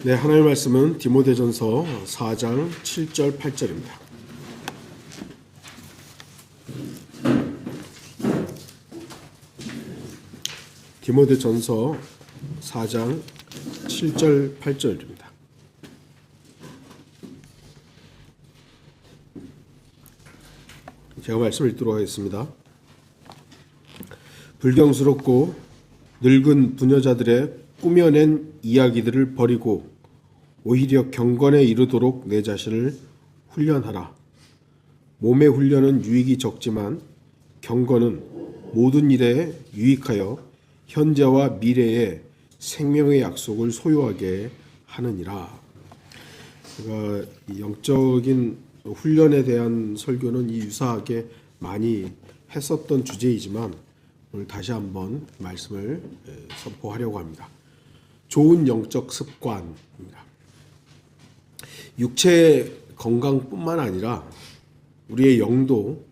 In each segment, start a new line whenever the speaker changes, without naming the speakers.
네, 하나님의 말씀은 디모데전서 4장 7절 8절입니다. 디모데전서 4장 7절 8절입니다. 제가 말씀을 읽도록 하겠습니다. 불경스럽고 늙은 부녀자들의 꾸며낸 이야기들을 버리고 오히려 경건에 이르도록 내 자신을 훈련하라. 몸의 훈련은 유익이 적지만 경건은 모든 일에 유익하여 현재와 미래의 생명의 약속을 소유하게 하느니라. 제가 영적인 훈련에 대한 설교는 유사하게 많이 했었던 주제이지만 오늘 다시 한번 말씀을 선포하려고 합니다. 좋은 영적 습관입니다. 육체 건강뿐만 아니라 우리의 영도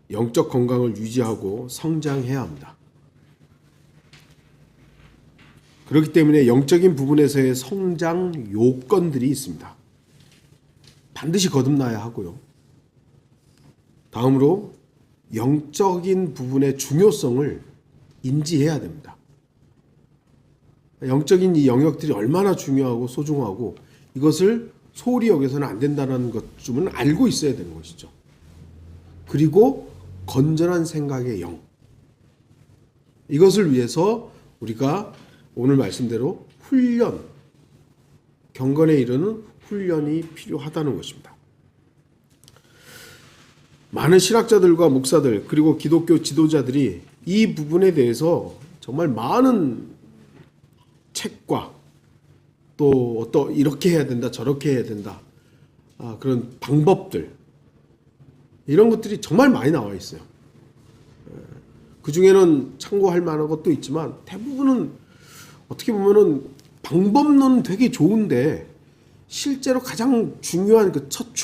영적 건강을 유지하고 성장해야 합니다. 그렇기 때문에 영적인 부분에서의 성장 요건들이 있습니다. 반드시 거듭나야 하고요. 다음으로 영적인 부분의 중요성을 인지해야 됩니다. 영적인 이 영역들이 얼마나 중요하고 소중하고 이것을 소홀히 여겨서는 안 된다는 것쯤은 알고 있어야 되는 것이죠. 그리고 건전한 생각의 영. 이것을 위해서 우리가 오늘 말씀대로 훈련, 경건에 이르는 훈련이 필요하다는 것입니다. 많은 신학자들과 목사들 그리고 기독교 지도자들이 이 부분에 대해서 정말 많은 책과 또 이렇게 해야 된다 저렇게 해야 된다 그런 방법들 이런 것들이 정말 많이 나와 있어요. 그 중에는 참고할 만한 것도 있지만 대부분은 어떻게 보면은 방법론은 되게 좋은데 실제로 가장 중요한 그 첫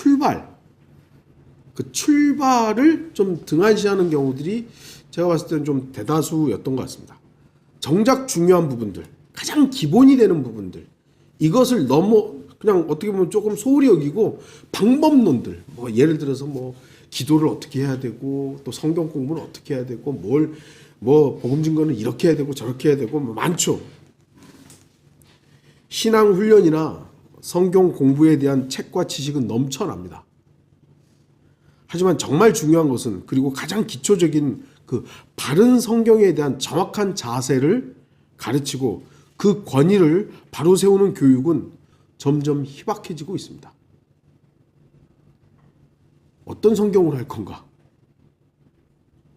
출발을 좀 등한시하는 경우들이 제가 봤을 때는 좀 대다수였던 것 같습니다. 정작 중요한 부분들, 가장 기본이 되는 부분들, 이것을 너무 그냥 어떻게 보면 조금 소홀히 여기고 방법론들, 뭐 예를 들어서 뭐 기도를 어떻게 해야 되고 또 성경 공부는 어떻게 해야 되고 뭐 복음 증거는 이렇게 해야 되고 저렇게 해야 되고 뭐 많죠. 신앙 훈련이나 성경 공부에 대한 책과 지식은 넘쳐납니다. 하지만 정말 중요한 것은 그리고 가장 기초적인 그 바른 성경에 대한 정확한 자세를 가르치고 그 권위를 바로 세우는 교육은 점점 희박해지고 있습니다. 어떤 성경을 할 건가?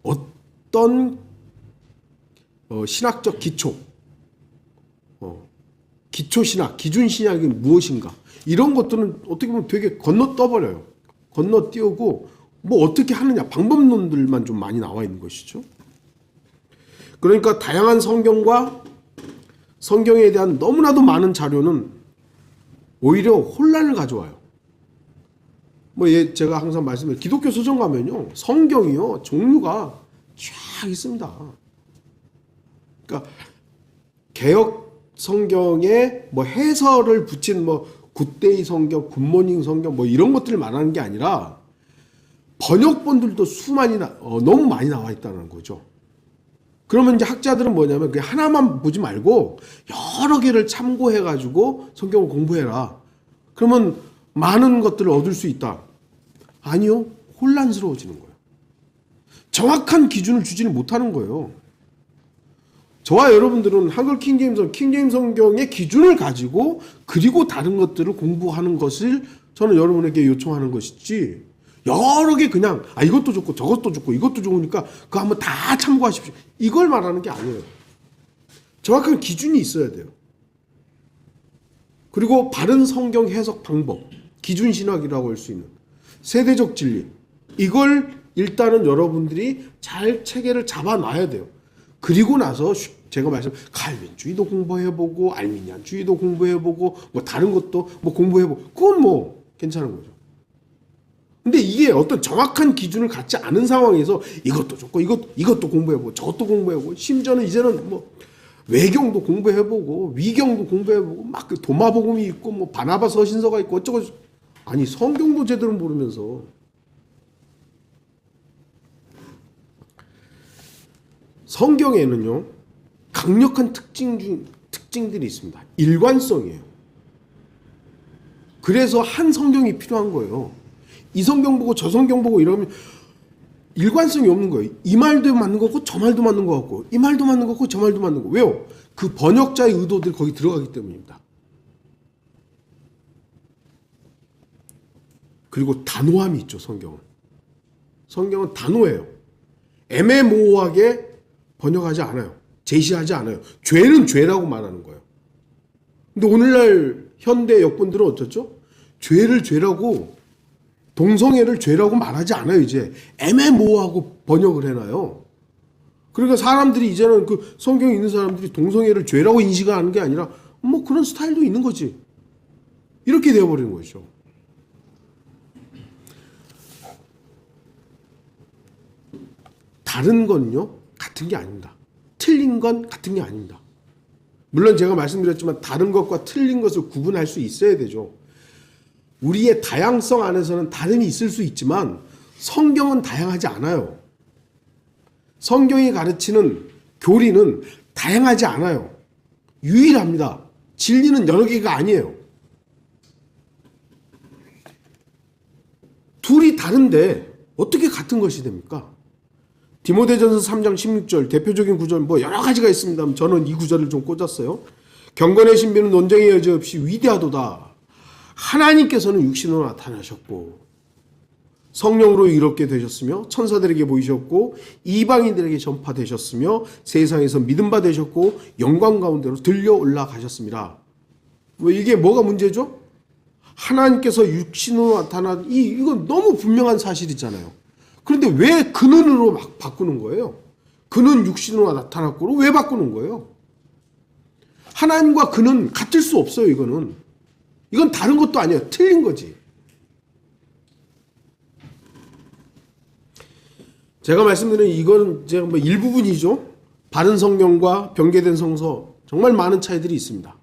어떤 신학적 기초, 기초신학, 기준신학이 무엇인가? 이런 것들은 어떻게 보면 되게 건너뛰어버려요. 건너뛰고 뭐 어떻게 하느냐 방법론들만 좀 많이 나와 있는 것이죠. 그러니까 다양한 성경과 성경에 대한 너무나도 많은 자료는 오히려 혼란을 가져와요. 제가 항상 말씀드린 기독교 서점 가면요 성경이요 종류가 쫙 있습니다. 그러니까 개혁 성경에 뭐 해설을 붙인 굿데이 성경, 굿모닝 성경 이런 것들을 말하는 게 아니라 번역본들도 너무 많이 나와 있다는 거죠. 그러면 이제 학자들은 뭐냐면 그냥 하나만 보지 말고 여러 개를 참고해가지고 성경을 공부해라. 그러면 많은 것들을 얻을 수 있다. 아니요. 혼란스러워지는 거예요. 정확한 기준을 주지는 못하는 거예요. 저와 여러분들은 한글 킹제임스 성경의 기준을 가지고 그리고 다른 것들을 공부하는 것을 저는 여러분에게 요청하는 것이지 여러 개 그냥 이것도 좋고 저것도 좋고 이것도 좋으니까 그거 한번 다 참고하십시오. 이걸 말하는 게 아니에요. 정확한 기준이 있어야 돼요. 그리고 바른 성경 해석 방법, 기준신학이라고 할 수 있는 세대적 진리 이걸 일단은 여러분들이 잘 체계를 잡아놔야 돼요. 그리고 나서 제가 칼빈주의도 공부해보고 알미니안주의도 공부해보고 다른 것도 공부해보고 그건 괜찮은 거죠. 근데 이게 어떤 정확한 기준을 갖지 않은 상황에서 이것도 좋고 이것도 공부해보고 저것도 공부해보고 심지어는 이제는 외경도 공부해보고 위경도 공부해보고 막 그 도마복음이 있고 뭐 바나바 서신서가 있고 어쩌고 아니 성경도 제대로 모르면서 성경에는요 강력한 특징들이 있습니다. 일관성이에요. 그래서 한 성경이 필요한 거예요. 이 성경 보고 저 성경 보고 이러면 일관성이 없는 거예요. 이 말도 맞는 거 같고 저 말도 맞는 거 같고 이 말도 맞는 거 같고 저 말도 맞는 거. 왜요? 그 번역자의 의도들이 거기 들어가기 때문입니다. 그리고 단호함이 있죠. 성경은 단호해요. 애매모호하게 번역하지 않아요. 제시하지 않아요. 죄는 죄라고 말하는 거예요. 근데 오늘날 현대 역분들은 어쩌죠? 죄를 죄라고 동성애를 죄라고 말하지 않아요. 이제 애매모호하고 번역을 해놔요. 그러니까 사람들이 이제는 그 성경에 있는 사람들이 동성애를 죄라고 인식하는 게 아니라 뭐 그런 스타일도 있는 거지. 이렇게 되어버리는 거죠. 다른 건요 같은 게 아닙니다. 틀린 건 같은 게 아닙니다. 물론 제가 말씀드렸지만 다른 것과 틀린 것을 구분할 수 있어야 되죠. 우리의 다양성 안에서는 다름이 있을 수 있지만 성경은 다양하지 않아요. 성경이 가르치는 교리는 다양하지 않아요. 유일합니다. 진리는 여러 개가 아니에요. 둘이 다른데 어떻게 같은 것이 됩니까? 디모데전서 3장 16절 대표적인 구절 뭐 여러 가지가 있습니다. 저는 이 구절을 좀 꽂았어요. 경건의 신비는 논쟁의 여지 없이 위대하도다. 하나님께서는 육신으로 나타나셨고 성령으로 이롭게 되셨으며 천사들에게 보이셨고 이방인들에게 전파되셨으며 세상에서 믿음 바 되셨고 영광 가운데로 들려 올라가셨습니다. 왜 이게 뭐가 문제죠? 하나님께서 육신으로 나타난 이건 너무 분명한 사실이잖아요. 그런데 왜 근원으로 막 바꾸는 거예요? 근원 육신으로 나타났고 왜 바꾸는 거예요? 하나님과 근은 같을 수 없어요. 이건 다른 것도 아니에요. 틀린 거지. 제가 말씀드린 이건 제가 뭐 일부분이죠. 바른 성경과 변개된 성서 정말 많은 차이들이 있습니다.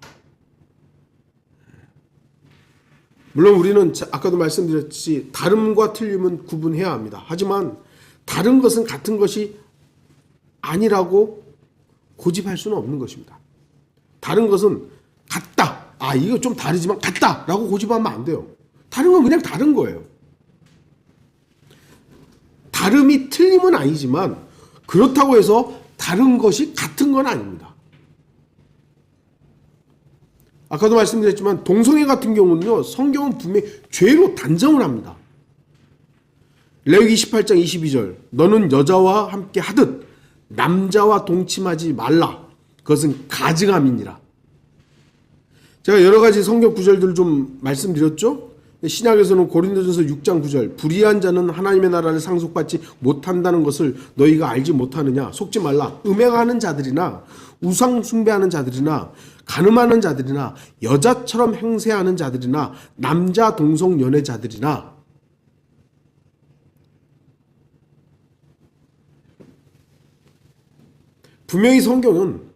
물론 우리는 아까도 말씀드렸듯이 다름과 틀림은 구분해야 합니다. 하지만 다른 것은 같은 것이 아니라고 고집할 수는 없는 것입니다. 다른 것은 같다. 이거 좀 다르지만 같다라고 고집하면 안 돼요. 다른 건 그냥 다른 거예요. 다름이 틀림은 아니지만 그렇다고 해서 다른 것이 같은 건 아닙니다. 아까도 말씀드렸지만 동성애 같은 경우는요. 성경은 분명히 죄로 단정을 합니다. 레위기 18장 22절 너는 여자와 함께 하듯 남자와 동침하지 말라. 그것은 가증함이니라. 제가 여러 가지 성경 구절들을 좀 말씀드렸죠. 신약에서는 고린도전서 6장 9절 불의한 자는 하나님의 나라를 상속받지 못한다는 것을 너희가 알지 못하느냐. 속지 말라. 음행하는 자들이나 우상 숭배하는 자들이나 간음하는 자들이나 여자처럼 행세하는 자들이나 남자 동성 연애자들이나 분명히 성경은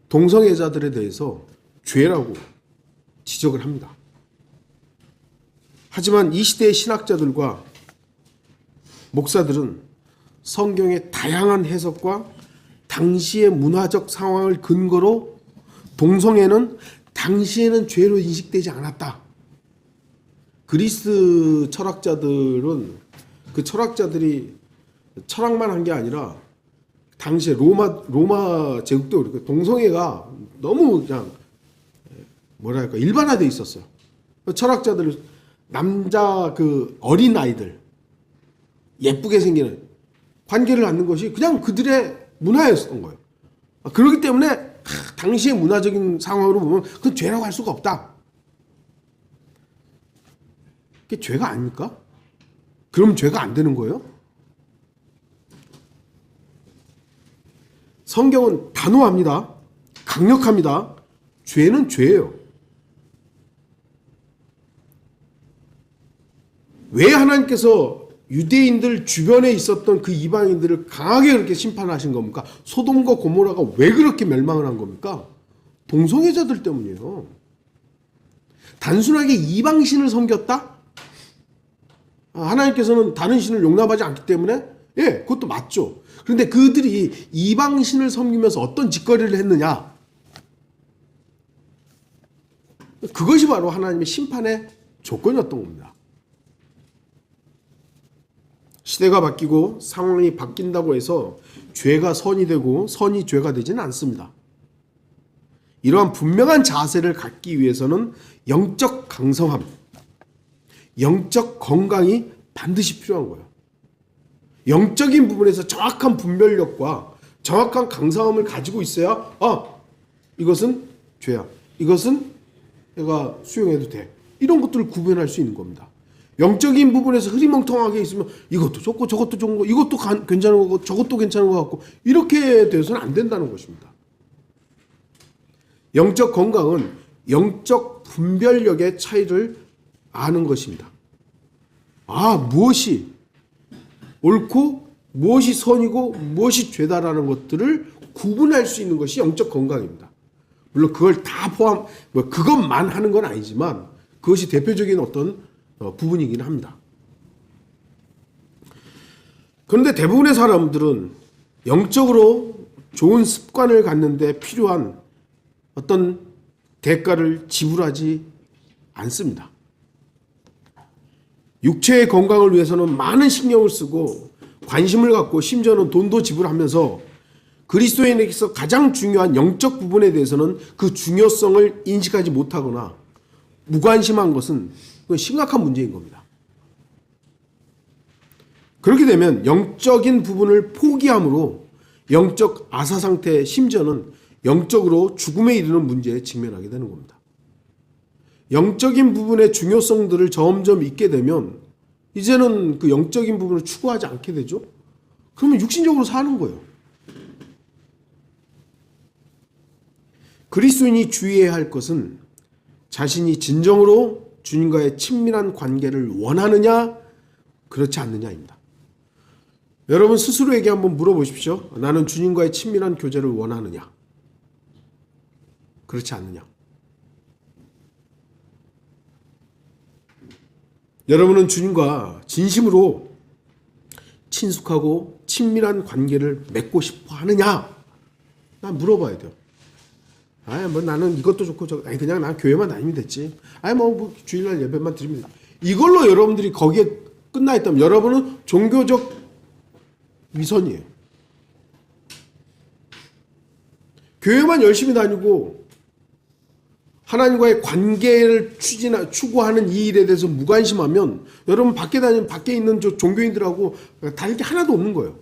동성애자들에 대해서 죄라고 지적을 합니다. 하지만 이 시대의 신학자들과 목사들은 성경의 다양한 해석과 당시의 문화적 상황을 근거로 동성애는 당시에는 죄로 인식되지 않았다. 그리스 철학자들은 그 철학자들이 철학만 한 게 아니라 당시에 로마 제국도 그렇고 동성애가 너무 그냥 뭐랄까 일반화되어 있었어요. 철학자들 남자 그 어린 아이들 예쁘게 생기는 관계를 갖는 것이 그냥 그들의 문화였던 거예요. 그렇기 때문에 당시의 문화적인 상황으로 보면 그건 죄라고 할 수가 없다. 그게 죄가 아닙니까? 그럼 죄가 안 되는 거예요? 성경은 단호합니다. 강력합니다. 죄는 죄예요. 왜 하나님께서 유대인들 주변에 있었던 그 이방인들을 강하게 그렇게 심판하신 겁니까? 소돔과 고모라가 왜 그렇게 멸망을 한 겁니까? 동성애자들 때문이에요. 단순하게 이방신을 섬겼다? 하나님께서는 다른 신을 용납하지 않기 때문에 예, 그것도 맞죠. 그런데 그들이 이방신을 섬기면서 어떤 짓거리를 했느냐? 그것이 바로 하나님의 심판의 조건이었던 겁니다. 시대가 바뀌고 상황이 바뀐다고 해서 죄가 선이 되고 선이 죄가 되지는 않습니다. 이러한 분명한 자세를 갖기 위해서는 영적 강성함, 영적 건강이 반드시 필요한 거예요. 영적인 부분에서 정확한 분별력과 정확한 강성함을 가지고 있어야 이것은 죄야. 이것은 내가 수용해도 돼. 이런 것들을 구분할 수 있는 겁니다. 영적인 부분에서 흐리멍텅하게 있으면 이것도 좋고 저것도 좋은 거, 이것도 괜찮은 거고 저것도 괜찮은 거 같고 이렇게 돼서는 안 된다는 것입니다. 영적 건강은 영적 분별력의 차이를 아는 것입니다. 무엇이 옳고 무엇이 선이고 무엇이 죄다라는 것들을 구분할 수 있는 것이 영적 건강입니다. 물론 그걸 다 그것만 하는 건 아니지만 그것이 대표적인 어떤 부분이긴 합니다. 그런데 대부분의 사람들은 영적으로 좋은 습관을 갖는데 필요한 어떤 대가를 지불하지 않습니다. 육체의 건강을 위해서는 많은 신경을 쓰고 관심을 갖고 심지어는 돈도 지불하면서 그리스도인에게서 가장 중요한 영적 부분에 대해서는 그 중요성을 인식하지 못하거나 무관심한 것은 심각한 문제인 겁니다. 그렇게 되면 영적인 부분을 포기함으로 영적 아사 상태, 심지어는 영적으로 죽음에 이르는 문제에 직면하게 되는 겁니다. 영적인 부분의 중요성들을 점점 잊게 되면 이제는 그 영적인 부분을 추구하지 않게 되죠. 그러면 육신적으로 사는 거예요. 그리스도인이 주의해야 할 것은 자신이 진정으로 주님과의 친밀한 관계를 원하느냐 그렇지 않느냐입니다. 여러분 스스로에게 한번 물어보십시오. 나는 주님과의 친밀한 교제를 원하느냐 그렇지 않느냐. 여러분은 주님과 진심으로 친숙하고 친밀한 관계를 맺고 싶어 하느냐? 난 물어봐야 돼요. 나는 이것도 좋고 그냥 난 교회만 다니면 됐지. 주일날 예배만 드리면 됐지. 이걸로 여러분들이 거기에 끝나 있다면 여러분은 종교적 위선이에요. 교회만 열심히 다니고 하나님과의 관계를 추구하는 이 일에 대해서 무관심하면 여러분 밖에 있는 종교인들하고 다를 게 하나도 없는 거예요.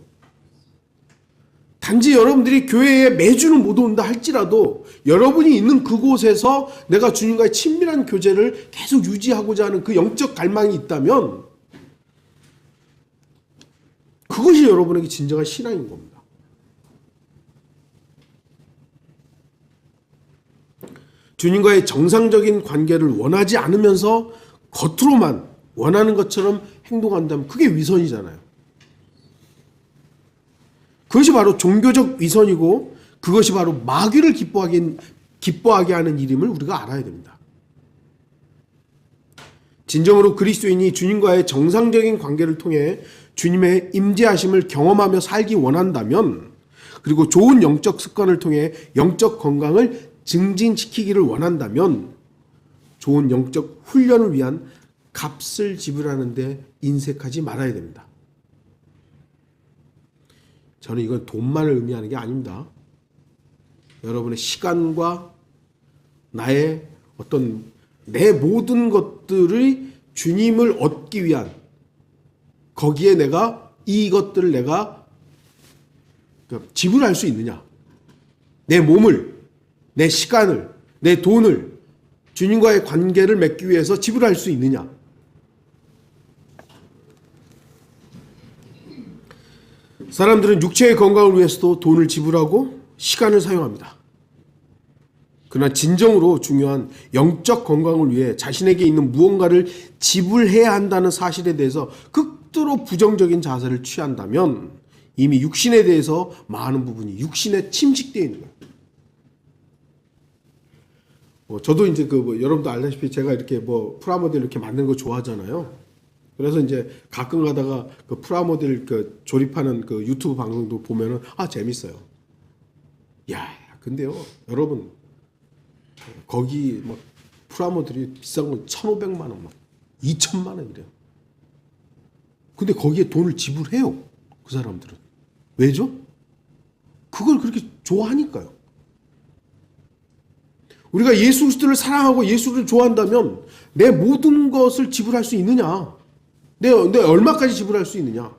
단지 여러분들이 교회에 매주는 못 온다 할지라도 여러분이 있는 그곳에서 내가 주님과의 친밀한 교제를 계속 유지하고자 하는 그 영적 갈망이 있다면 그것이 여러분에게 진정한 신앙인 겁니다. 주님과의 정상적인 관계를 원하지 않으면서 겉으로만 원하는 것처럼 행동한다면 그게 위선이잖아요. 그것이 바로 종교적 위선이고 그것이 바로 마귀를 기뻐하게 하는 일임을 우리가 알아야 됩니다. 진정으로 그리스도인이 주님과의 정상적인 관계를 통해 주님의 임재하심을 경험하며 살기 원한다면 그리고 좋은 영적 습관을 통해 영적 건강을 증진시키기를 원한다면 좋은 영적 훈련을 위한 값을 지불하는 데 인색하지 말아야 됩니다. 저는 이건 돈만을 의미하는 게 아닙니다. 여러분의 시간과 나의 내 모든 것들의 주님을 얻기 위한 거기에 이것들을 내가 지불할 수 있느냐. 내 몸을, 내 시간을, 내 돈을 주님과의 관계를 맺기 위해서 지불할 수 있느냐. 사람들은 육체의 건강을 위해서도 돈을 지불하고 시간을 사용합니다. 그러나 진정으로 중요한 영적 건강을 위해 자신에게 있는 무언가를 지불해야 한다는 사실에 대해서 극도로 부정적인 자세를 취한다면 이미 육신에 대해서 많은 부분이 육신에 침식되어 있는 거예요. 저도 이제 여러분도 알다시피 제가 이렇게 프라모델 이렇게 만드는 거 좋아하잖아요. 그래서 이제 가끔 가다가 그 프라모델 조립하는 그 유튜브 방송도 보면은 재밌어요. 야, 근데요, 여러분 거기 막 프라모델이 비싼 건 1,500만 원, 막 2,000만 원 이래요. 근데 거기에 돈을 지불해요. 그 사람들은. 왜죠? 그걸 그렇게 좋아하니까요. 우리가 예수 그리스도를 사랑하고 예수를 좋아한다면 내 모든 것을 지불할 수 있느냐? 내 얼마까지 지불할 수 있느냐?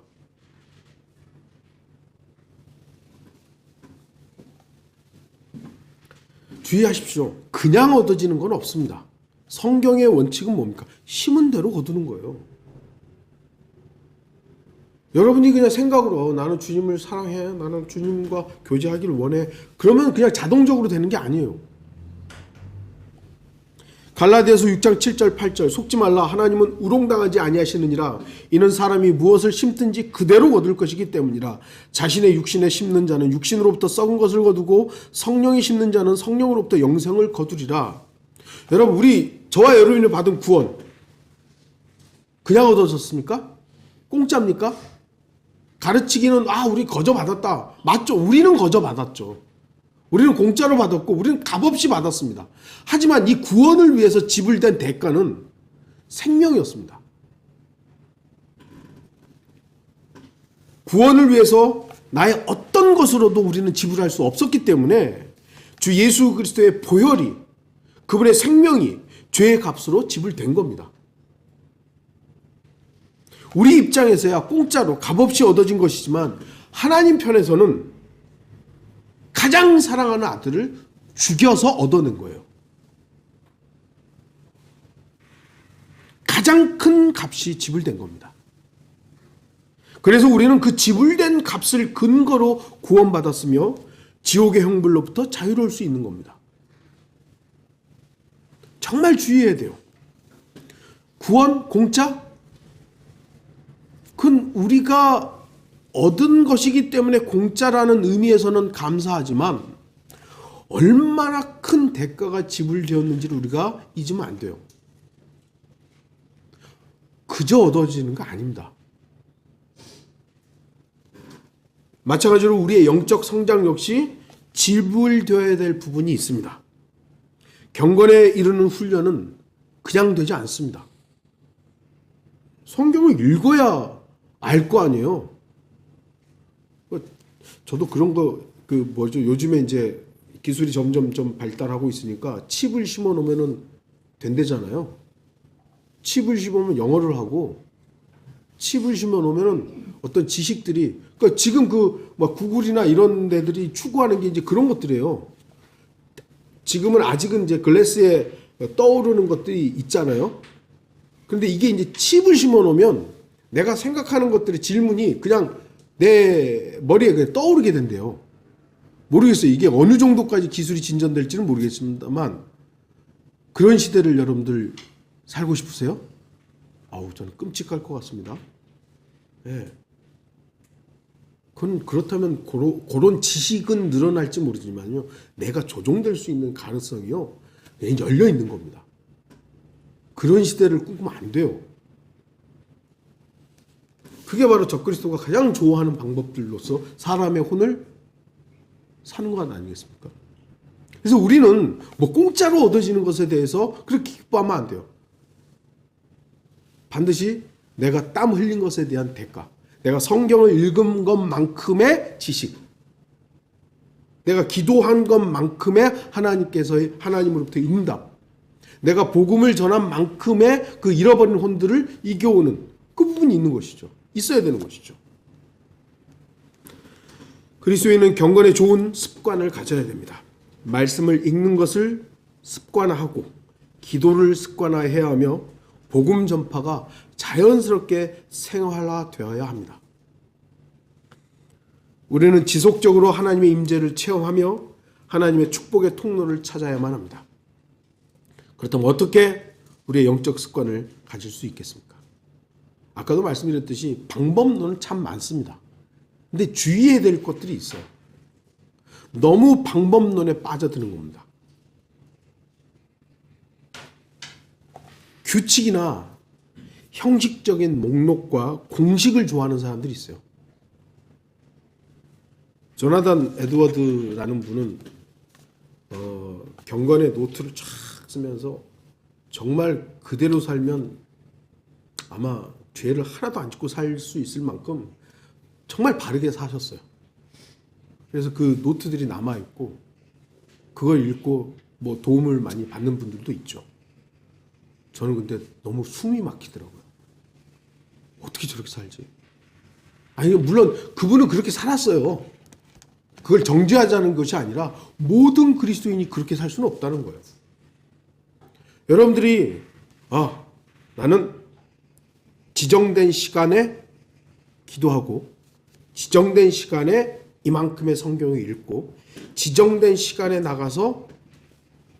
주의하십시오. 그냥 얻어지는 건 없습니다. 성경의 원칙은 뭡니까? 심은 대로 거두는 거예요. 여러분이 그냥 생각으로 나는 주님을 사랑해, 나는 주님과 교제하기를 원해, 그러면 그냥 자동적으로 되는 게 아니에요. 갈라디아서 6장 7절 8절 속지 말라. 하나님은 우롱당하지 아니하시느니라. 이는 사람이 무엇을 심든지 그대로 거둘 것이기 때문이라. 자신의 육신에 심는 자는 육신으로부터 썩은 것을 거두고 성령이 심는 자는 성령으로부터 영생을 거두리라. 여러분, 저와 여러분이 받은 구원 그냥 얻어졌습니까? 공짜입니까? 가르치기는 우리 거저 받았다. 맞죠? 우리는 거저 받았죠. 우리는 공짜로 받았고 우리는 값없이 받았습니다. 하지만 이 구원을 위해서 지불된 대가는 생명이었습니다. 구원을 위해서 나의 어떤 것으로도 우리는 지불할 수 없었기 때문에 주 예수 그리스도의 보혈이, 그분의 생명이 죄의 값으로 지불된 겁니다. 우리 입장에서야 공짜로 값없이 얻어진 것이지만 하나님 편에서는 가장 사랑하는 아들을 죽여서 얻어낸 거예요. 가장 큰 값이 지불된 겁니다. 그래서 우리는 그 지불된 값을 근거로 구원받았으며 지옥의 형벌로부터 자유로울 수 있는 겁니다. 정말 주의해야 돼요. 구원 공짜? 그건 우리가 얻은 것이기 때문에 공짜라는 의미에서는 감사하지만 얼마나 큰 대가가 지불되었는지를 우리가 잊으면 안 돼요. 그저 얻어지는 거 아닙니다. 마찬가지로 우리의 영적 성장 역시 지불되어야 될 부분이 있습니다. 경건에 이르는 훈련은 그냥 되지 않습니다. 성경을 읽어야 알 거 아니에요. 저도 그런 거 요즘에 이제 기술이 점점 좀 발달하고 있으니까 칩을 심어 놓으면은 된대잖아요. 칩을 심으면 영어를 하고 칩을 심어 놓으면은 어떤 지식들이, 그러니까 지금 구글이나 이런 데들이 추구하는 게 이제 그런 것들이에요. 지금은 아직은 이제 글래스에 떠오르는 것들이 있잖아요. 근데 이게 이제 칩을 심어 놓으면 내가 생각하는 것들의 질문이 그냥 내 머리에 그냥 떠오르게 된대요. 모르겠어요. 이게 어느 정도까지 기술이 진전될지는 모르겠습니다만 그런 시대를 여러분들 살고 싶으세요? 저는 끔찍할 것 같습니다. 예. 그렇다면 그런 지식은 늘어날지 모르지만요, 내가 조종될 수 있는 가능성이요 열려 있는 겁니다. 그런 시대를 꿈꾸면 안 돼요. 그게 바로 적그리스도가 가장 좋아하는 방법들로서 사람의 혼을 사는 것 아니겠습니까? 그래서 우리는 공짜로 얻어지는 것에 대해서 그렇게 기뻐하면 안 돼요. 반드시 내가 땀 흘린 것에 대한 대가, 내가 성경을 읽은 것만큼의 지식, 내가 기도한 것만큼의 하나님으로부터의 응답, 내가 복음을 전한 만큼의 그 잃어버린 혼들을 이겨오는 그 부분이 있는 것이죠. 있어야 되는 것이죠. 그리스도인은 경건에 좋은 습관을 가져야 됩니다. 말씀을 읽는 것을 습관화하고 기도를 습관화해야 하며 복음 전파가 자연스럽게 생활화되어야 합니다. 우리는 지속적으로 하나님의 임재를 체험하며 하나님의 축복의 통로를 찾아야만 합니다. 그렇다면 어떻게 우리의 영적 습관을 가질 수 있겠습니까? 아까도 말씀드렸듯이 방법론은 참 많습니다. 근데 주의해야 될 것들이 있어요. 너무 방법론에 빠져드는 겁니다. 규칙이나 형식적인 목록과 공식을 좋아하는 사람들이 있어요. 조나단 에드워드라는 분은 경건의 노트를 쫙 쓰면서 정말 그대로 살면 아마 죄를 하나도 안 짓고 살 수 있을 만큼 정말 바르게 사셨어요. 그래서 그 노트들이 남아있고 그걸 읽고 뭐 도움을 많이 받는 분들도 있죠. 저는 근데 너무 숨이 막히더라고요. 어떻게 저렇게 살지? 아니 물론 그분은 그렇게 살았어요. 그걸 정죄하자는 것이 아니라 모든 그리스도인이 그렇게 살 수는 없다는 거예요. 여러분들이 나는 지정된 시간에 기도하고 지정된 시간에 이만큼의 성경을 읽고 지정된 시간에 나가서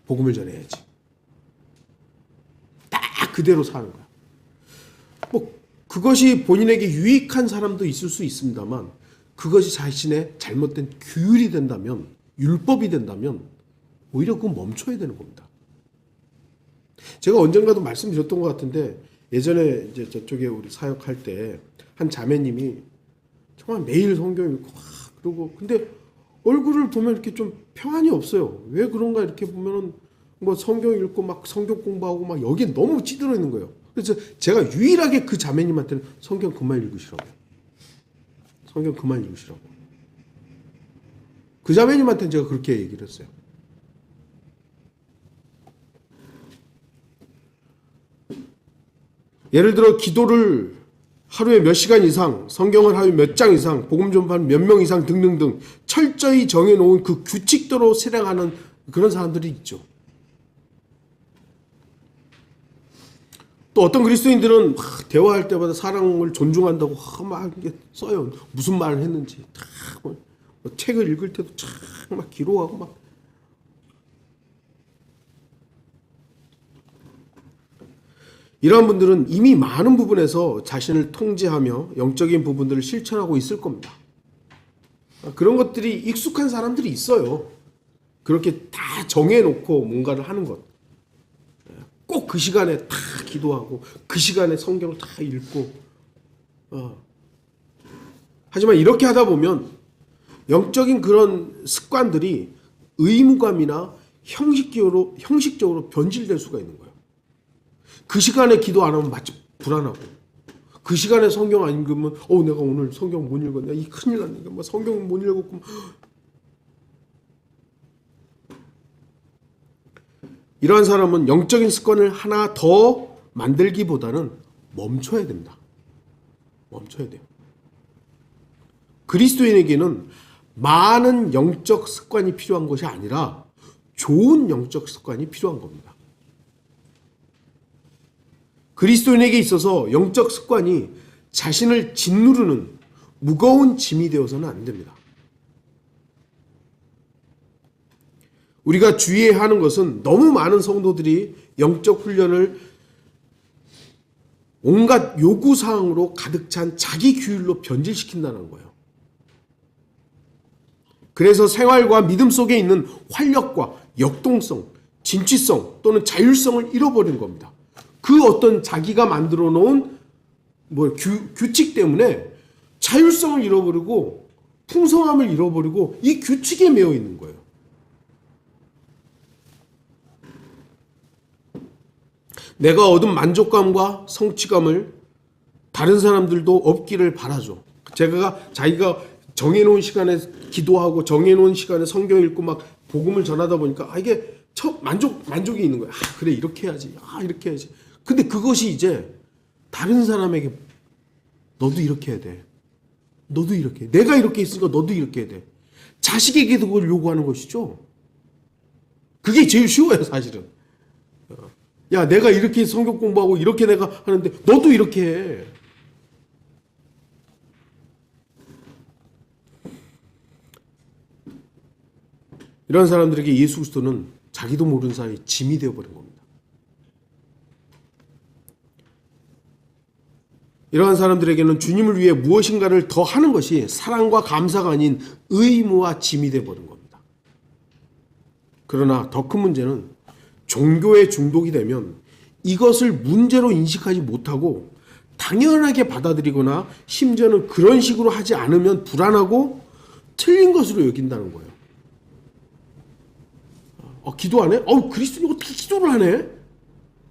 복음을 전해야지. 딱 그대로 사는 거야. 뭐 그것이 본인에게 유익한 사람도 있을 수 있습니다만 그것이 자신의 잘못된 규율이 된다면 율법이 된다면 오히려 그건 멈춰야 되는 겁니다. 제가 언젠가도 말씀드렸던 것 같은데 예전에 이제 저쪽에 우리 사역할 때 한 자매님이 정말 매일 성경 읽고 그러고 근데 얼굴을 보면 이렇게 좀 평안이 없어요. 왜 그런가 이렇게 보면은 뭐 성경 읽고 막 성경 공부하고 막 여기에 너무 찌들어 있는 거예요. 그래서 제가 유일하게 그 자매님한테는 성경 그만 읽으시라고. 성경 그만 읽으시라고. 그 자매님한테는 제가 그렇게 얘기를 했어요. 예를 들어 기도를 하루에 몇 시간 이상, 성경을 하루에 몇 장 이상, 복음 전파는 몇 명 이상 등등등 철저히 정해놓은 그 규칙대로 실행하는 그런 사람들이 있죠. 또 어떤 그리스도인들은 막 대화할 때마다 사랑을 존중한다고 막 써요. 무슨 말을 했는지. 뭐 책을 읽을 때도 막 기록하고 막. 이러한 분들은 이미 많은 부분에서 자신을 통제하며 영적인 부분들을 실천하고 있을 겁니다. 그런 것들이 익숙한 사람들이 있어요. 그렇게 다 정해놓고 뭔가를 하는 것. 꼭 그 시간에 다 기도하고 그 시간에 성경을 다 읽고 하지만 이렇게 하다 보면 영적인 그런 습관들이 의무감이나 형식적으로 변질될 수가 있는 거예요. 그 시간에 기도 안 하면 마치 불안하고 그 시간에 성경 안 읽으면 내가 오늘 성경 못 읽었네. 이 큰일 났네. 뭐 성경 못 읽었고 이러한 사람은 영적인 습관을 하나 더 만들기보다는 멈춰야 됩니다. 멈춰야 돼요. 그리스도인에게는 많은 영적 습관이 필요한 것이 아니라 좋은 영적 습관이 필요한 겁니다. 그리스도인에게 있어서 영적 습관이 자신을 짓누르는 무거운 짐이 되어서는 안 됩니다. 우리가 주의해야 하는 것은 너무 많은 성도들이 영적 훈련을 온갖 요구사항으로 가득 찬 자기 규율로 변질시킨다는 거예요. 그래서 생활과 믿음 속에 있는 활력과 역동성, 진취성 또는 자율성을 잃어버린 겁니다. 그 어떤 자기가 만들어 놓은 규칙 때문에 자율성을 잃어버리고 풍성함을 잃어버리고 이 규칙에 매여 있는 거예요. 내가 얻은 만족감과 성취감을 다른 사람들도 얻기를 바라죠. 자기가 정해놓은 시간에 기도하고 정해놓은 시간에 성경 읽고 막 복음을 전하다 보니까 이게 만족이 있는 거예요. 그래 이렇게 해야지. 이렇게 해야지. 근데 그것이 이제 다른 사람에게 너도 이렇게 해야 돼. 너도 이렇게 해. 내가 이렇게 있으니까 너도 이렇게 해야 돼. 자식에게도 그걸 요구하는 것이죠. 그게 제일 쉬워요 사실은. 야 내가 이렇게 성경 공부하고 이렇게 내가 하는데 너도 이렇게 해. 이런 사람들에게 예수 그리스도는 자기도 모르는 사이에 짐이 되어버린 겁니다. 이러한 사람들에게는 주님을 위해 무엇인가를 더 하는 것이 사랑과 감사가 아닌 의무와 짐이 되어버린 겁니다. 그러나 더 큰 문제는 종교에 중독이 되면 이것을 문제로 인식하지 못하고 당연하게 받아들이거나 심지어는 그런 식으로 하지 않으면 불안하고 틀린 것으로 여긴다는 거예요. 기도 안 해? 그리스도인이 어떻게 기도를 하네?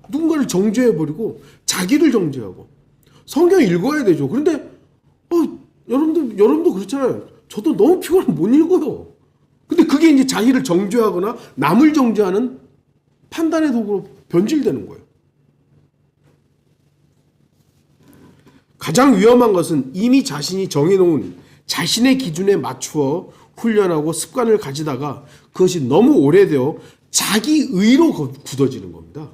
누군가를 정죄해버리고 자기를 정죄하고 성경 읽어야 되죠. 그런데 여러분도 그렇잖아요. 저도 너무 피곤하면 못 읽어요. 근데 그게 이제 자기를 정죄하거나 남을 정죄하는 판단의 도구로 변질되는 거예요. 가장 위험한 것은 이미 자신이 정해놓은 자신의 기준에 맞추어 훈련하고 습관을 가지다가 그것이 너무 오래되어 자기 의로 굳어지는 겁니다.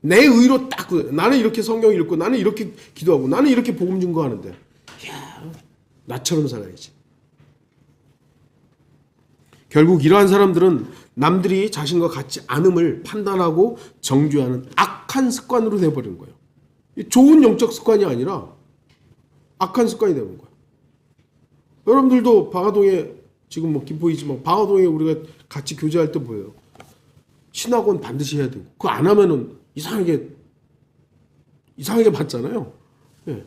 내 의로 딱 나는 이렇게 성경 읽고 나는 이렇게 기도하고 나는 이렇게 복음 증거하는데 나처럼 살아야지. 결국 이러한 사람들은 남들이 자신과 같지 않음을 판단하고 정죄하는 악한 습관으로 돼버린 거예요. 좋은 영적 습관이 아니라 악한 습관이 되는 거예요. 여러분들도 방화동에 지금 김포이지만 방화동에 우리가 같이 교제할 때 뭐예요? 신학원 반드시 해야 되고 그거 안 하면은 이상하게 받잖아요. 예.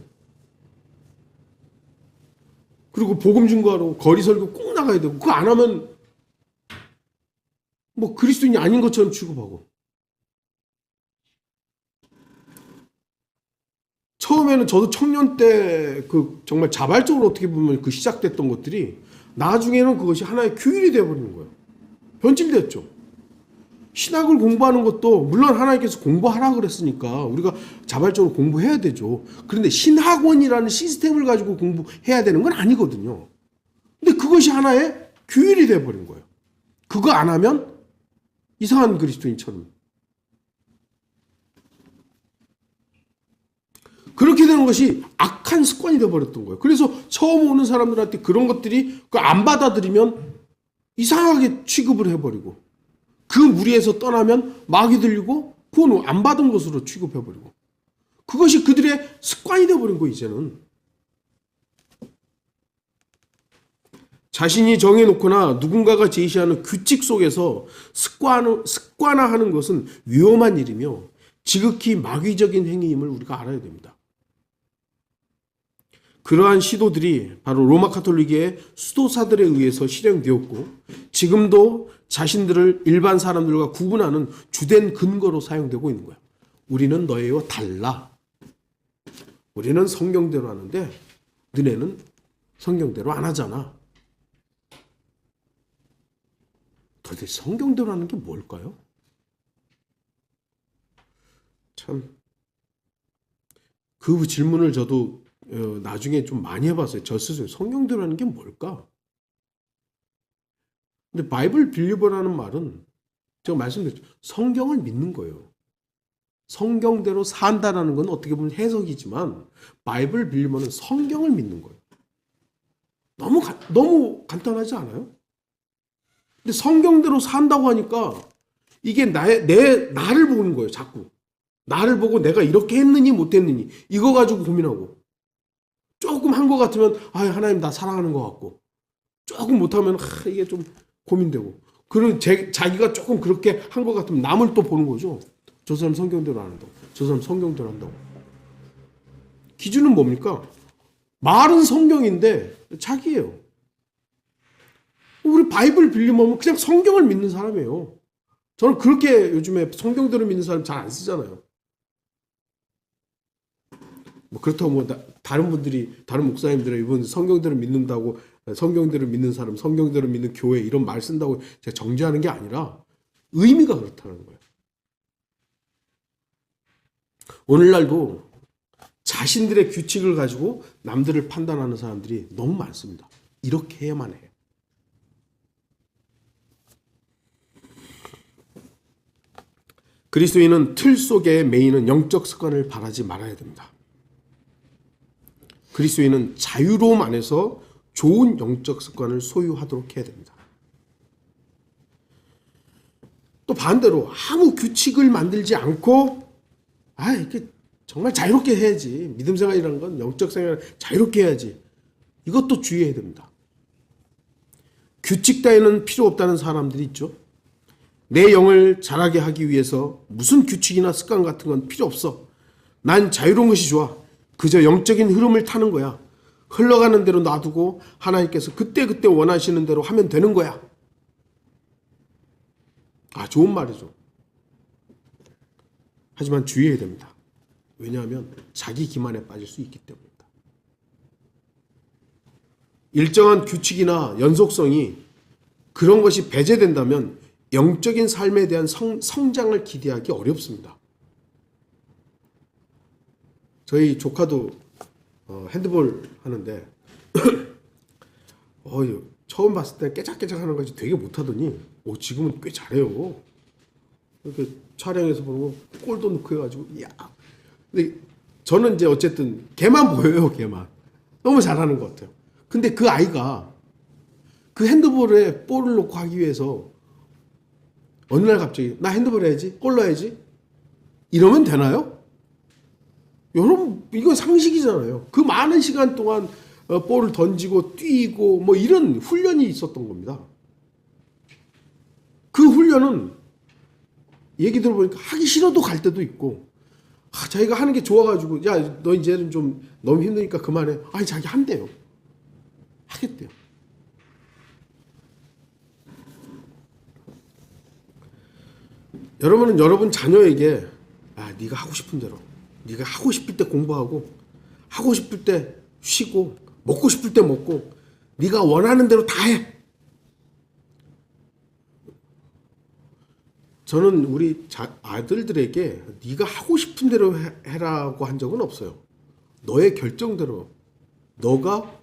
그리고 복음 증거하러 거리 설교 꼭 나가야 되고 그거 안 하면 뭐 그리스도인이 아닌 것처럼 취급하고. 처음에는 저도 청년 때 정말 자발적으로 어떻게 보면 시작됐던 것들이 나중에는 그것이 하나의 규율이 되어버리는 거예요. 변질됐죠. 신학을 공부하는 것도 물론 하나님께서 공부하라 그랬으니까 우리가 자발적으로 공부해야 되죠. 그런데 신학원이라는 시스템을 가지고 공부해야 되는 건 아니거든요. 근데 그것이 하나의 규율이 되어버린 거예요. 그거 안 하면 이상한 그리스도인처럼. 그렇게 되는 것이 악한 습관이 되어버렸던 거예요. 그래서 처음 오는 사람들한테 그런 것들이 안 받아들이면 이상하게 취급을 해버리고 그 무리에서 떠나면 마귀 들리고 그건 안 받은 것으로 취급해버리고 그것이 그들의 습관이 되어버린 거예요. 이제는. 자신이 정해놓거나 누군가가 제시하는 규칙 속에서 습관화하는 것은 위험한 일이며 지극히 마귀적인 행위임을 우리가 알아야 됩니다. 그러한 시도들이 바로 로마 카톨릭의 수도사들에 의해서 실행되었고 지금도 자신들을 일반 사람들과 구분하는 주된 근거로 사용되고 있는 거예요. 우리는 너희와 달라. 우리는 성경대로 하는데 너네는 성경대로 안 하잖아. 도대체 성경대로 하는 게 뭘까요? 참 그 질문을 저도 나중에 좀 많이 해봤어요. 저 스스로 성경대로 하는 게 뭘까? 근데 바이블 빌리버라는 말은 제가 말씀드렸죠. 성경을 믿는 거예요. 성경대로 산다라는 건 어떻게 보면 해석이지만 바이블 빌리버는 성경을 믿는 거예요. 너무 간단하지 않아요? 근데 성경대로 산다고 하니까 이게 나를 보는 거예요. 자꾸. 나를 보고 내가 이렇게 했느니 못했느니 이거 가지고 고민하고 조금 한 것 같으면 하나님 나 사랑하는 것 같고 조금 못하면 이게 좀 고민되고 그리고 자기가 조금 그렇게 한 것 같으면 남을 또 보는 거죠. 저 사람 성경대로 안 한다고. 저 사람 성경대로 한다고. 기준은 뭡니까? 말은 성경인데 자기예요. 우리 바이블 빌리면 그냥 성경을 믿는 사람이에요. 저는 그렇게 요즘에 성경대로 믿는 사람 잘 안 쓰잖아요. 그렇다고 다른 목사님들은 이번 성경대로 믿는다고 성경대로 믿는 사람, 성경대로 믿는 교회 이런 말 쓴다고 제가 정죄하는 게 아니라 의미가 그렇다는 거예요. 오늘날도 자신들의 규칙을 가지고 남들을 판단하는 사람들이 너무 많습니다. 이렇게 해야만 해요. 그리스도인은 틀 속에 매이는 영적 습관을 바라지 말아야 됩니다. 그리스도인은 자유로움 안에서 좋은 영적 습관을 소유하도록 해야 됩니다. 또 반대로 아무 규칙을 만들지 않고 이렇게 정말 자유롭게 해야지. 믿음 생활이라는 건 영적 생활 자유롭게 해야지. 이것도 주의해야 됩니다. 규칙 따위는 필요 없다는 사람들이 있죠. 내 영을 자라게 하기 위해서 무슨 규칙이나 습관 같은 건 필요 없어. 난 자유로운 것이 좋아. 그저 영적인 흐름을 타는 거야. 흘러가는 대로 놔두고 하나님께서 그때그때 원하시는 대로 하면 되는 거야. 좋은 말이죠. 하지만 주의해야 됩니다. 왜냐하면 자기 기만에 빠질 수 있기 때문입니다. 일정한 규칙이나 연속성이 그런 것이 배제된다면 영적인 삶에 대한 성장을 기대하기 어렵습니다. 저희 조카도 핸드볼 하는데 처음 봤을 때 깨작깨작 하는 것이 되게 못하더니 지금은 꽤 잘해요. 이렇게 촬영해서 보고 골도 넣고 해가지고 이야. 근데 저는 이제 어쨌든 걔만 보여요. 걔만 너무 잘하는 것 같아요. 근데 그 아이가 그 핸드볼에 볼을 놓고 하기 위해서 어느 날 갑자기 나 핸드볼 해야지, 골 넣어야지 이러면 되나요? 여러분 이거 상식이잖아요. 그 많은 시간 동안 볼을 던지고 뛰고 뭐 이런 훈련이 있었던 겁니다. 그 훈련은 얘기 들어보니까 하기 싫어도 갈 때도 있고 자기가 하는 게 좋아가지고 야 너 이제는 좀 너무 힘드니까 그만해. 자기 한대요. 하겠대요. 여러분은 여러분 자녀에게 네가 하고 싶은 대로 네가 하고 싶을 때 공부하고 하고 싶을 때 쉬고 먹고 싶을 때 먹고 네가 원하는 대로 다 해. 저는 우리 아들들에게 네가 하고 싶은 대로 해라고 한 적은 없어요. 너의 결정대로 너가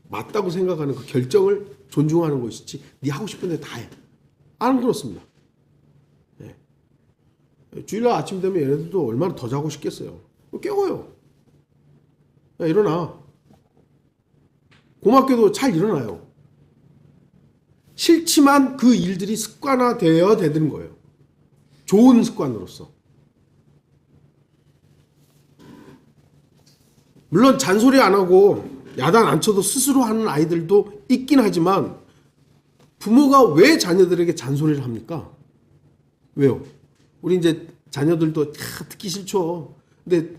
맞다고 생각하는 그 결정을 존중하는 것이지 네 하고 싶은 대로 다 해. 안 그렇습니다. 네. 주일날 아침 되면 얘네들도 얼마나 더 자고 싶겠어요. 깨워요. 야 일어나. 고맙게도 잘 일어나요. 싫지만 그 일들이 습관화되어야 되는 거예요. 좋은 습관으로서. 물론 잔소리 안 하고 야단 안 쳐도 스스로 하는 아이들도 있긴 하지만 부모가 왜 자녀들에게 잔소리를 합니까? 왜요? 우리 이제 자녀들도 듣기 싫죠. 근데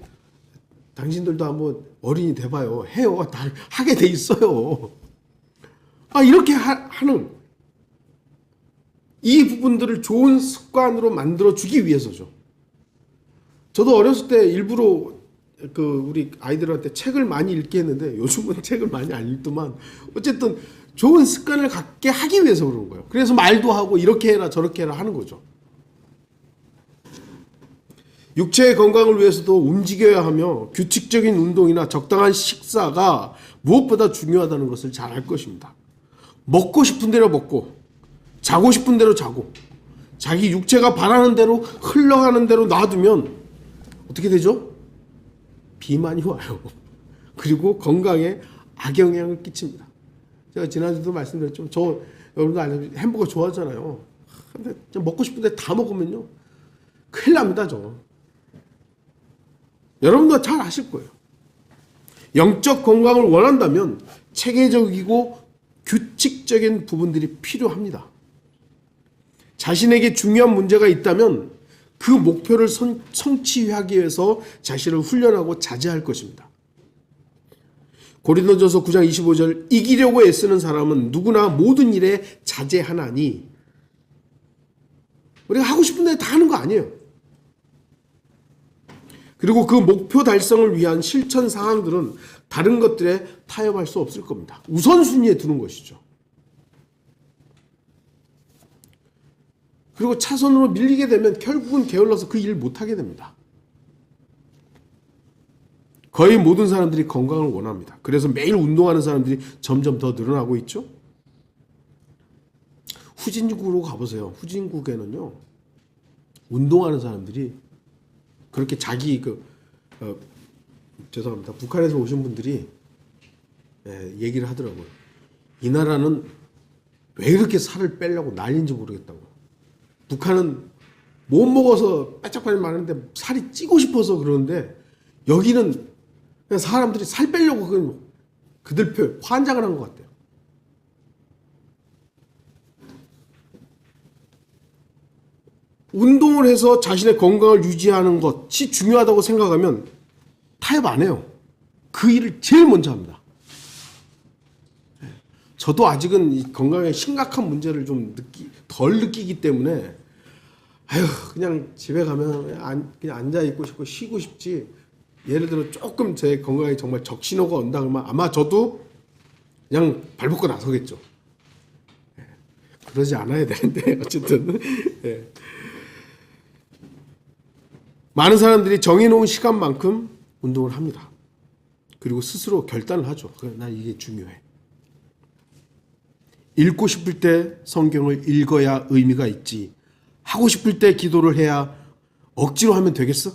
당신들도 한번 어린이 돼봐요. 해요. 다 하게 돼 있어요. 이렇게 하는 이 부분들을 좋은 습관으로 만들어주기 위해서죠. 저도 어렸을 때 일부러 우리 아이들한테 책을 많이 읽게 했는데 요즘은 책을 많이 안 읽더만 어쨌든 좋은 습관을 갖게 하기 위해서 그런 거예요. 그래서 말도 하고 이렇게 해라 저렇게 해라 하는 거죠. 육체의 건강을 위해서도 움직여야 하며 규칙적인 운동이나 적당한 식사가 무엇보다 중요하다는 것을 잘 알 것입니다. 먹고 싶은 대로 먹고 자고 싶은 대로 자고 자기 육체가 바라는 대로 흘러가는 대로 놔두면 어떻게 되죠? 비만이 와요. 그리고 건강에 악영향을 끼칩니다. 제가 지난주도 말씀드렸지만 여러분도 알다시피 햄버거 좋아하잖아요. 근데 먹고 싶은데 다 먹으면요 큰일 납니다. 여러분도 잘 아실 거예요. 영적 건강을 원한다면 체계적이고 규칙적인 부분들이 필요합니다. 자신에게 중요한 문제가 있다면 그 목표를 성취하기 위해서 자신을 훈련하고 자제할 것입니다. 고린도전서 9장 25절 이기려고 애쓰는 사람은 누구나 모든 일에 자제하나니 우리가 하고 싶은 데 다 하는 거 아니에요. 그리고 그 목표 달성을 위한 실천 사항들은 다른 것들에 타협할 수 없을 겁니다. 우선순위에 두는 것이죠. 그리고 차선으로 밀리게 되면 결국은 게을러서 그 일을 못하게 됩니다. 거의 모든 사람들이 건강을 원합니다. 그래서 매일 운동하는 사람들이 점점 더 늘어나고 있죠. 후진국으로 가보세요. 후진국에는요 운동하는 사람들이 그렇게 자기 죄송합니다. 북한에서 오신 분들이 얘기를 하더라고요. 이 나라는 왜 이렇게 살을 빼려고 난리인지 모르겠다고. 북한은 못 먹어서 빼짝빨리 많은데 살이 찌고 싶어서 그러는데 여기는 그냥 사람들이 살 빼려고 그들 표 환장을 한 것 같아요. 운동을 해서 자신의 건강을 유지하는 것이 중요하다고 생각하면 타협 안 해요. 그 일을 제일 먼저 합니다. 저도 아직은 이 건강에 심각한 문제를 좀 덜 느끼기 때문에 아휴 그냥 집에 가면 그냥 앉아 있고 싶고 쉬고 싶지. 예를 들어 조금 제 건강에 정말 적신호가 온다 그러면 아마 저도 그냥 발벗고 나서겠죠. 그러지 않아야 되는데 어쨌든 많은 사람들이 정해놓은 시간만큼 운동을 합니다. 그리고 스스로 결단을 하죠. 그래, 난 이게 중요해. 읽고 싶을 때 성경을 읽어야 의미가 있지. 하고 싶을 때 기도를 해야 억지로 하면 되겠어?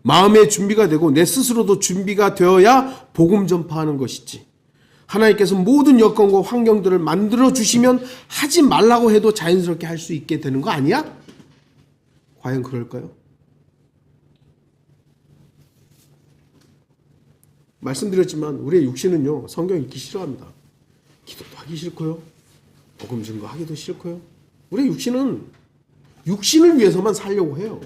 마음의 준비가 되고 내 스스로도 준비가 되어야 복음 전파하는 것이지. 하나님께서 모든 여건과 환경들을 만들어 주시면 하지 말라고 해도 자연스럽게 할 수 있게 되는 거 아니야? 과연 그럴까요? 말씀드렸지만 우리의 육신은요 성경 읽기 싫어합니다. 기도도 하기 싫고요. 복음 증거하기도 싫고요. 우리의 육신은 육신을 위해서만 살려고 해요.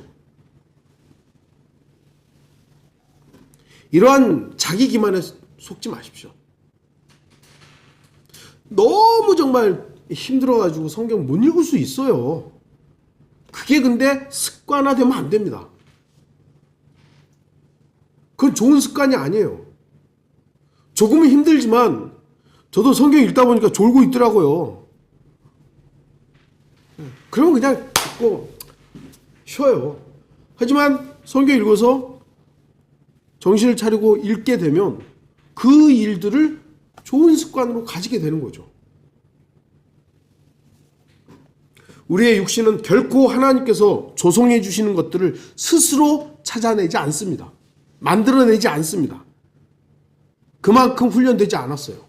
이러한 자기 기만에 속지 마십시오. 너무 정말 힘들어가지고 성경 못 읽을 수 있어요. 그게 근데 습관화되면 안 됩니다. 그건 좋은 습관이 아니에요. 조금은 힘들지만 저도 성경 읽다 보니까 졸고 있더라고요. 그러면 그냥 듣고 쉬어요. 하지만 성경 읽어서 정신을 차리고 읽게 되면 그 일들을 좋은 습관으로 가지게 되는 거죠. 우리의 육신은 결코 하나님께서 조성해 주시는 것들을 스스로 찾아내지 않습니다. 만들어내지 않습니다. 그만큼 훈련되지 않았어요.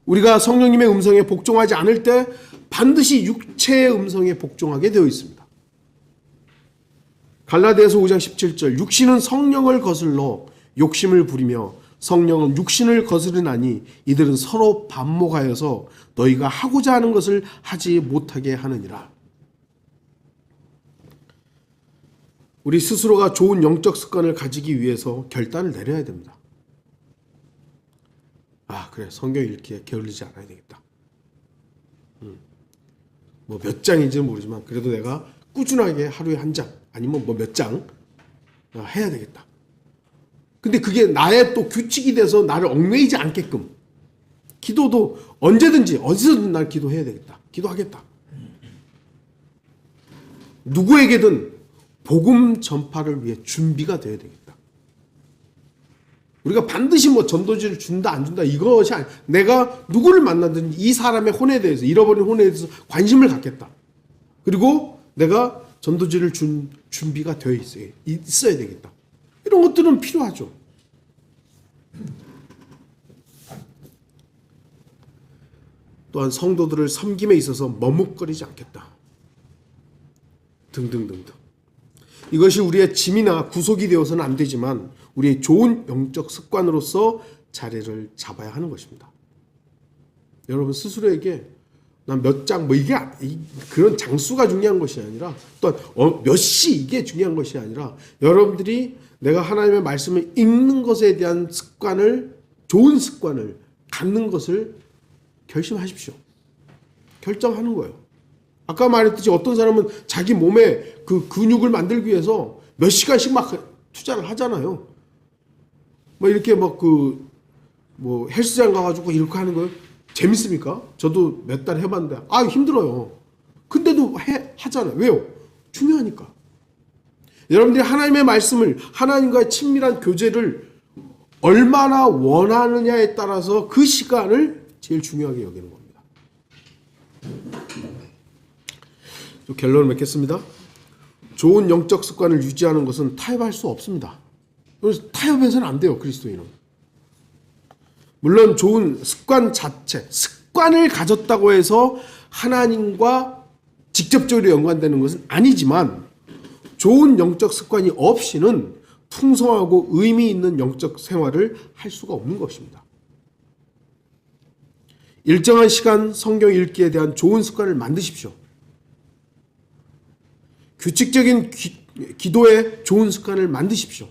우리가 성령님의 음성에 복종하지 않을 때 반드시 육체의 음성에 복종하게 되어 있습니다. 갈라디아서 5장 17절 육신은 성령을 거슬러 욕심을 부리며 성령은 육신을 거스르나니 이들은 서로 반목하여서 너희가 하고자 하는 것을 하지 못하게 하느니라. 우리 스스로가 좋은 영적 습관을 가지기 위해서 결단을 내려야 됩니다. 아 그래 성경 읽기에 게을리지 않아야 되겠다. 뭐 몇 장인지는 모르지만 그래도 내가 꾸준하게 하루에 한 장 아니면 뭐 몇 장 해야 되겠다. 근데 그게 나의 또 규칙이 돼서 나를 얽매이지 않게끔 기도도 언제든지 어디서든 난 기도해야 되겠다. 기도하겠다. 누구에게든 복음 전파를 위해 준비가 되어야 되겠다. 우리가 반드시 뭐 전도지를 준다 안 준다 이것이 아니 내가 누구를 만나든지 이 사람의 혼에 대해서 잃어버린 혼에 대해서 관심을 갖겠다. 그리고 내가 전도지를 준 준비가 되어 있어야 되겠다. 이런 것들은 필요하죠. 또한 성도들을 섬김에 있어서 머뭇거리지 않겠다. 등등등등. 이것이 우리의 짐이나 구속이 되어서는 안 되지만 우리의 좋은 영적 습관으로서 자리를 잡아야 하는 것입니다. 여러분 스스로에게 난 몇 장 뭐 이게 그런 장수가 중요한 것이 아니라 또한 몇 시 이게 중요한 것이 아니라 여러분들이 내가 하나님의 말씀을 읽는 것에 대한 습관을 좋은 습관을 갖는 것을 결심하십시오. 결정하는 거예요. 아까 말했듯이 어떤 사람은 자기 몸에 그 근육을 만들기 위해서 몇 시간씩 막 투자를 하잖아요. 뭐 이렇게 막 뭐 헬스장 가가지고 이렇게 하는 거예요. 재밌습니까? 저도 몇 달 해봤는데 힘들어요. 근데도 하잖아요. 왜요? 중요하니까. 여러분들이 하나님의 말씀을 하나님과의 친밀한 교제를 얼마나 원하느냐에 따라서 그 시간을 제일 중요하게 여기는 겁니다. 결론을 맺겠습니다. 좋은 영적 습관을 유지하는 것은 타협할 수 없습니다. 그래서 타협해서는 안 돼요. 그리스도인은. 물론 좋은 습관 자체, 습관을 가졌다고 해서 하나님과 직접적으로 연관되는 것은 아니지만 좋은 영적 습관이 없이는 풍성하고 의미 있는 영적 생활을 할 수가 없는 것입니다. 일정한 시간 성경 읽기에 대한 좋은 습관을 만드십시오. 규칙적인 기도에 좋은 습관을 만드십시오.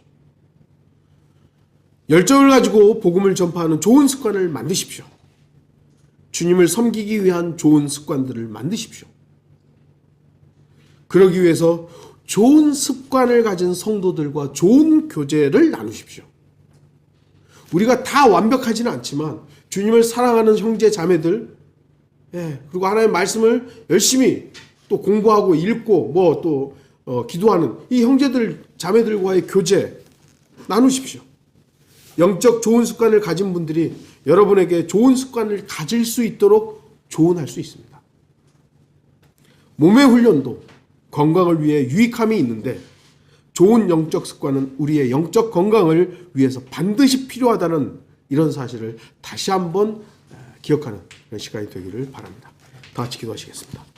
열정을 가지고 복음을 전파하는 좋은 습관을 만드십시오. 주님을 섬기기 위한 좋은 습관들을 만드십시오. 그러기 위해서 좋은 습관을 가진 성도들과 좋은 교제를 나누십시오. 우리가 다 완벽하지는 않지만 주님을 사랑하는 형제 자매들, 그리고 하나님의 말씀을 열심히 또 공부하고 읽고 또 기도하는 이 형제들 자매들과의 교제 나누십시오. 영적 좋은 습관을 가진 분들이 여러분에게 좋은 습관을 가질 수 있도록 조언할 수 있습니다. 몸의 훈련도 건강을 위해 유익함이 있는데 좋은 영적 습관은 우리의 영적 건강을 위해서 반드시 필요하다는 이런 사실을 다시 한번 기억하는 시간이 되기를 바랍니다. 다 같이 기도하시겠습니다.